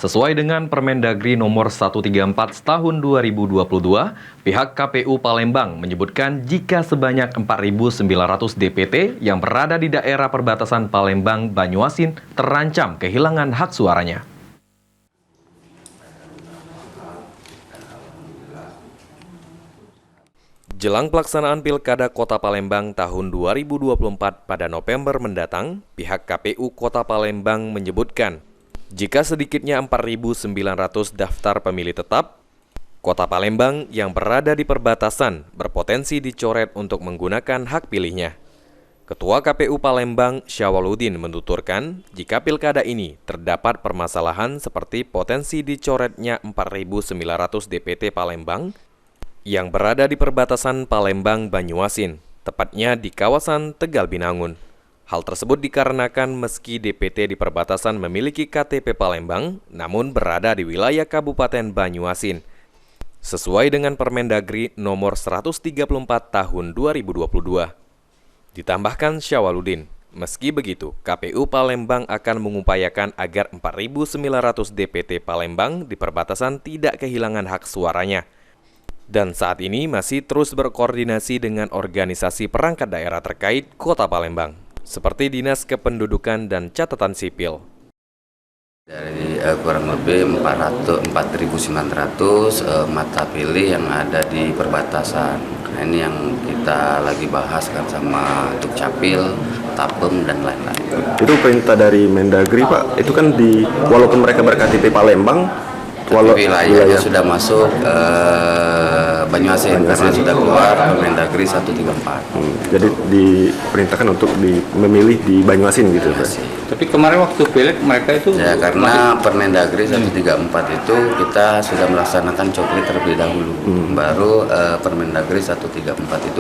Sesuai dengan Permendagri nomor 134 tahun 2022, pihak KPU Palembang menyebutkan jika sebanyak 4.900 DPT yang berada di daerah perbatasan Palembang Banyuasin terancam kehilangan hak suaranya. Jelang pelaksanaan Pilkada Kota Palembang tahun 2024 pada November mendatang, pihak KPU Kota Palembang menyebutkan jika sedikitnya 4.900 daftar pemilih tetap, Kota Palembang yang berada di perbatasan berpotensi dicoret untuk menggunakan hak pilihnya. Ketua KPU Palembang, Syawaludin, menuturkan jika pilkada ini terdapat permasalahan seperti potensi dicoretnya 4.900 DPT Palembang yang berada di perbatasan Palembang-Banyuasin, tepatnya di kawasan Tegal Binangun. Hal tersebut dikarenakan meski DPT di perbatasan memiliki KTP Palembang, namun berada di wilayah Kabupaten Banyuasin, sesuai dengan Permendagri nomor 134 tahun 2022. Ditambahkan Syawaludin, meski begitu, KPU Palembang akan mengupayakan agar 4.900 DPT Palembang di perbatasan tidak kehilangan hak suaranya. Dan saat ini masih terus berkoordinasi dengan organisasi perangkat daerah terkait Kota Palembang, seperti Dinas Kependudukan dan Catatan Sipil. Dari kurang lebih 4.900 mata pilih yang ada di perbatasan. Nah, ini yang kita lagi bahas kan sama Dukcapil, Tapem, dan lain-lain. Itu perintah dari Mendagri, Pak. Itu kan walaupun mereka ber-KTP Palembang, wilayahnya sudah masuk Banyuasin karena sudah keluar Permendagri 134. Jadi diperintahkan untuk memilih di Banyuasin gitu, Pak. Tapi kemarin waktu pilek mereka itu ya karena Permendagri 134 itu kita sudah melaksanakan coklit terlebih dahulu, baru Permendagri 134 itu